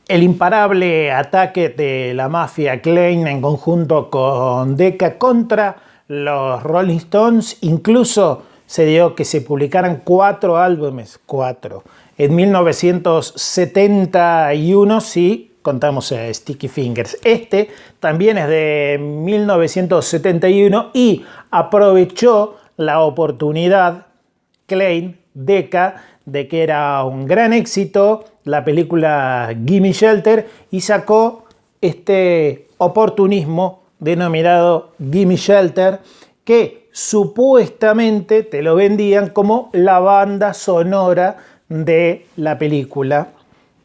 el imparable ataque de la mafia Klein en conjunto con Decca contra los Rolling Stones. Incluso se dio que se publicaran 4 álbumes, 4, en 1971, si contamos Sticky Fingers. Este también es de 1971 y aprovechó la oportunidad Klein, Decca, de que era un gran éxito la película Gimme Shelter, y sacó este oportunismo denominado Gimme Shelter, que supuestamente te lo vendían como la banda sonora de la película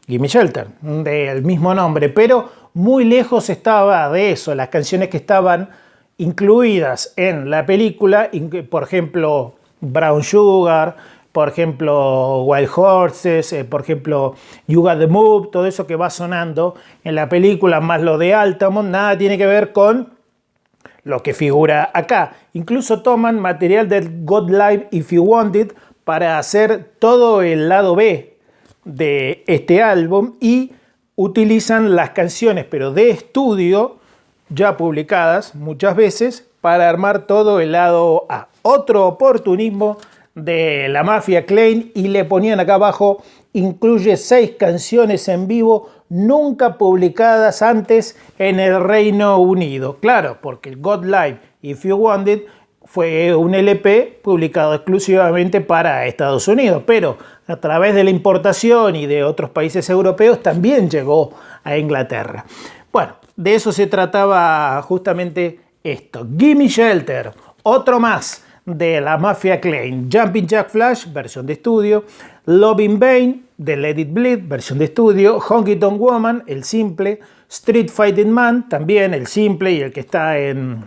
Gimme Shelter, del mismo nombre, pero muy lejos estaba de eso. Las canciones que estaban incluidas en la película, por ejemplo, Brown Sugar, por ejemplo, Wild Horses, por ejemplo, You Got the Move, todo eso que va sonando en la película, más lo de Altamont, nada tiene que ver con lo que figura acá. Incluso toman material del God Live If You Want It para hacer todo el lado B de este álbum y utilizan las canciones, pero de estudio, ya publicadas muchas veces, para armar todo el lado A. Otro oportunismo de la mafia Klein, y le ponían acá abajo: incluye 6 canciones en vivo nunca publicadas antes en el Reino Unido. Claro, porque el God Live If You Want It fue un LP publicado exclusivamente para Estados Unidos, pero a través de la importación y de otros países europeos también llegó a Inglaterra. Bueno, de eso se trataba justamente esto. Gimme Shelter, otro más de la mafia Klein. Jumping Jack Flash, versión de estudio. Love in Vain, de Let It Bleed, versión de estudio. Honky Tonk Woman, el simple. Street Fighting Man, también el simple y el que está en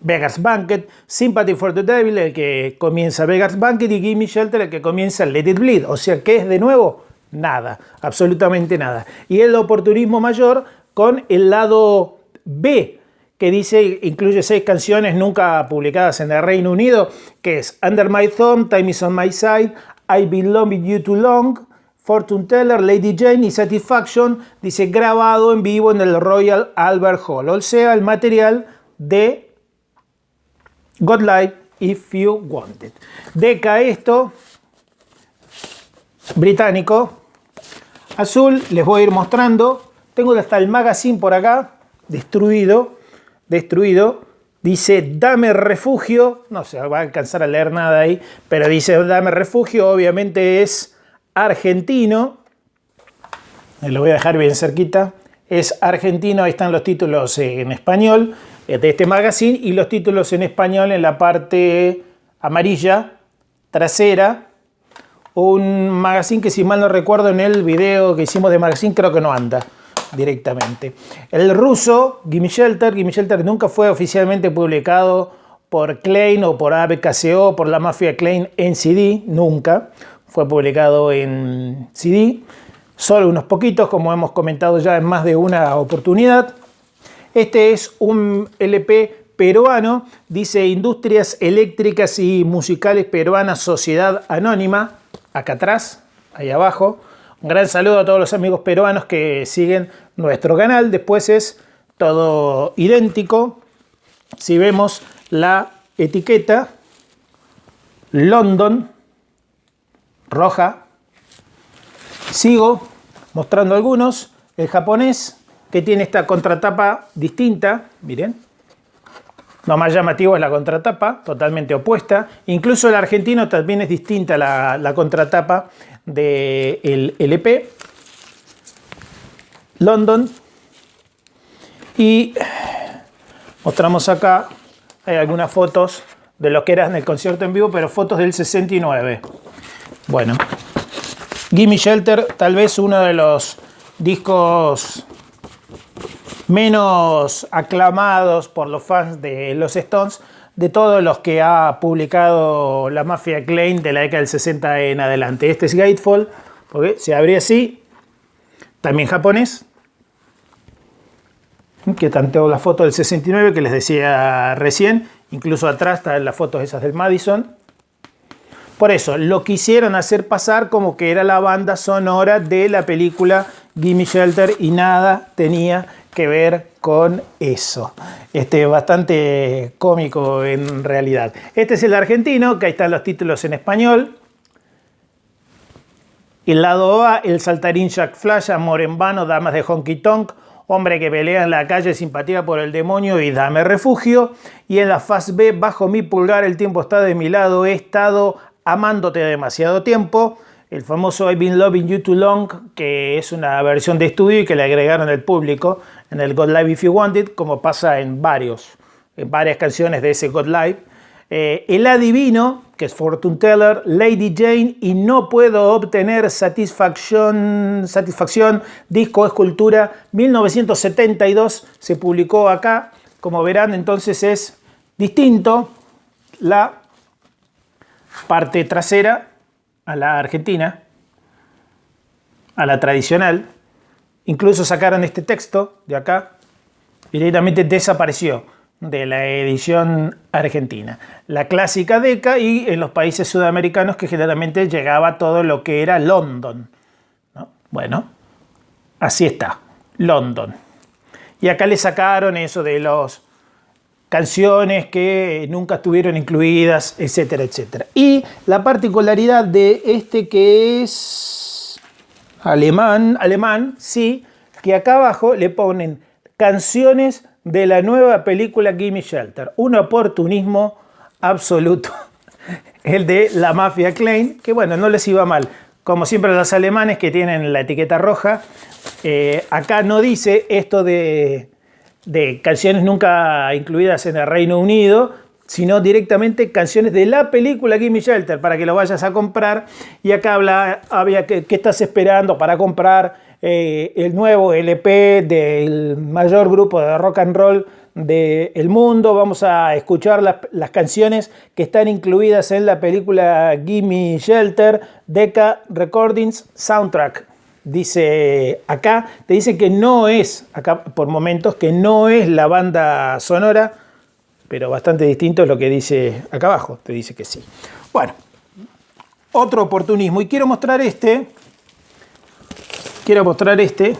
Beggar's Banquet. Sympathy for the Devil, el que comienza Beggar's Banquet. Y Gimme Shelter, el que comienza Let It Bleed. O sea, ¿qué es de nuevo? Nada, absolutamente nada. Y el oportunismo mayor con el lado B, que dice, incluye 6 canciones nunca publicadas en el Reino Unido, que es Under My Thumb, Time Is On My Side, I've Been Loving You Too Long, Fortune Teller, Lady Jane y Satisfaction, dice, grabado en vivo en el Royal Albert Hall, o sea, el material de God Live If You Want It. Decca esto, británico, azul, les voy a ir mostrando. Tengo hasta el magazine por acá, destruido, dice Dame Refugio, no se va a alcanzar a leer nada ahí, pero dice Dame Refugio, obviamente es argentino, lo voy a dejar bien cerquita, es argentino, ahí están los títulos en español de este magazine y los títulos en español en la parte amarilla trasera. Un magazine que, si mal no recuerdo, en el video que hicimos de magazine creo que no anda directamente. El ruso, Gimme Shelter nunca fue oficialmente publicado por Klein o por ABKCO, por la mafia Klein en CD, nunca fue publicado en CD, solo unos poquitos, como hemos comentado ya en más de una oportunidad. Este es un LP peruano, dice Industrias Eléctricas y Musicales Peruanas Sociedad Anónima, acá atrás, ahí abajo. Un gran saludo a todos los amigos peruanos que siguen nuestro canal. Después es todo idéntico. Si vemos la etiqueta, London, roja. Sigo mostrando algunos. El japonés, que tiene esta contratapa distinta, miren. Lo más llamativo es la contratapa, totalmente opuesta. Incluso el argentino también es distinta la contratapa del LP. London. Y mostramos acá, hay algunas fotos de lo que era en el concierto en vivo, pero fotos del 69. Bueno, Gimme Shelter, tal vez uno de los discos menos aclamados por los fans de los Stones, de todos los que ha publicado la mafia Klein de la década del 60 en adelante. Este es Gatefall, porque se abre así, también japonés, que tanto la foto del 69 que les decía recién, incluso atrás están las fotos esas del Madison. Por eso lo quisieron hacer pasar como que era la banda sonora de la película Gimme Shelter y nada tenía que ver con eso. Bastante cómico en realidad. Este es el argentino, que ahí están los títulos en español. El lado A, el saltarín Jack Flash, amor en vano, damas de honky tonk, hombre que pelea en la calle, simpatía por el demonio y dame refugio. Y en la fase B, bajo mi pulgar, el tiempo está de mi lado, he estado amándote demasiado tiempo. El famoso I've been loving you too long, que es una versión de estudio y que le agregaron al público en el God Live If You Want It, como pasa en varias canciones de ese God Live. El adivino, que es Fortune Teller, Lady Jane y No puedo obtener satisfacción, disco escultura, 1972, se publicó acá. Como verán, entonces es distinto la parte trasera a la argentina, a la tradicional. Incluso sacaron este texto de acá y directamente desapareció de la edición argentina. La clásica Decca, y en los países sudamericanos que generalmente llegaba todo lo que era London, ¿no? Bueno, así está, London. Y acá le sacaron eso de las canciones que nunca estuvieron incluidas, etcétera, etcétera. Y la particularidad de que es alemán, sí, que acá abajo le ponen canciones de la nueva película Gimme Shelter. Un oportunismo absoluto. El de la mafia Klein, que bueno, no les iba mal. Como siempre los alemanes que tienen la etiqueta roja, acá no dice esto de canciones nunca incluidas en el Reino Unido, sino directamente canciones de la película Gimme Shelter, para que lo vayas a comprar. Y acá había ¿qué estás esperando para comprar el nuevo LP del mayor grupo de rock and roll del mundo? Vamos a escuchar las canciones que están incluidas en la película Gimme Shelter, Decca Recordings Soundtrack. Dice acá, te dice que no es, acá por momentos, que no es la banda sonora, pero bastante distinto es lo que dice acá abajo, te dice que sí. Bueno, otro oportunismo, y quiero mostrar este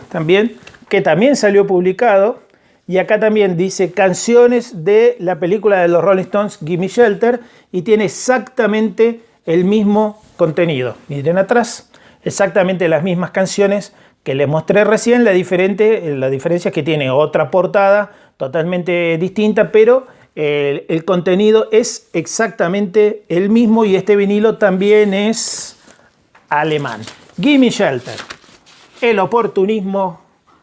también, que también salió publicado, y acá también dice canciones de la película de los Rolling Stones, Gimme Shelter, y tiene exactamente el mismo contenido. Miren atrás, exactamente las mismas canciones que les mostré recién. La diferencia es que tiene otra portada totalmente distinta, pero el contenido es exactamente el mismo, y este vinilo también es alemán. Gimme Shelter, el oportunismo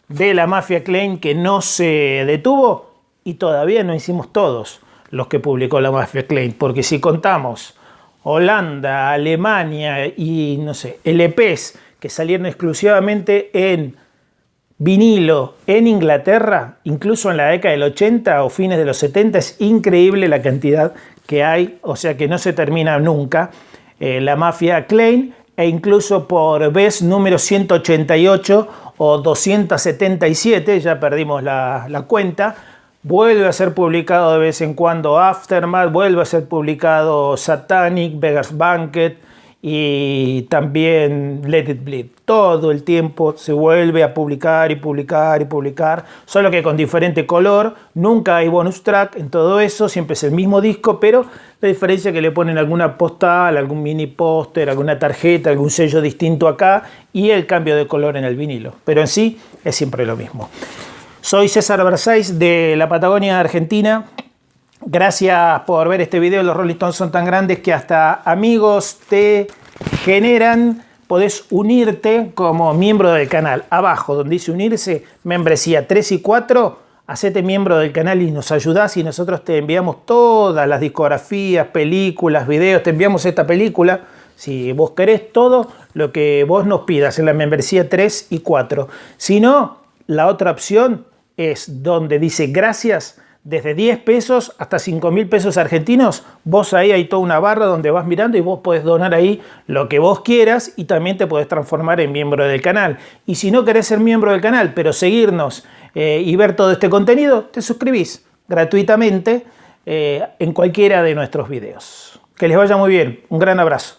de la mafia Klein que no se detuvo, y todavía no hicimos todos los que publicó la mafia Klein, porque si contamos Holanda, Alemania y no sé, LPs que salieron exclusivamente en vinilo en Inglaterra, incluso en la década del 80 o fines de los 70, es increíble la cantidad que hay, o sea que no se termina nunca. La mafia Klein, e incluso por vez número 188 o 277, ya perdimos la cuenta, vuelve a ser publicado de vez en cuando Aftermath, vuelve a ser publicado Satanic, Beggar's Banquet y también Let It Bleed. Todo el tiempo se vuelve a publicar y publicar y publicar, solo que con diferente color. Nunca hay bonus track en todo eso, siempre es el mismo disco, pero la diferencia es que le ponen alguna postal, algún mini póster, alguna tarjeta, algún sello distinto acá y el cambio de color en el vinilo. Pero en sí es siempre lo mismo. Soy César Versáis de la Patagonia Argentina. Gracias por ver este video. Los Rolling Stones son tan grandes que hasta amigos te generan. Podés unirte como miembro del canal. Abajo donde dice unirse, membresía 3 y 4, hacete miembro del canal y nos ayudás, y nosotros te enviamos todas las discografías, películas, videos. Te enviamos esta película, si vos querés, todo lo que vos nos pidas en la membresía 3 y 4. Si no, la otra opción es donde dice gracias, desde 10 pesos hasta 5.000 pesos argentinos. Vos ahí hay toda una barra donde vas mirando y vos podés donar ahí lo que vos quieras, y también te podés transformar en miembro del canal. Y si no querés ser miembro del canal, pero seguirnos y ver todo este contenido, te suscribís gratuitamente en cualquiera de nuestros videos. Que les vaya muy bien. Un gran abrazo.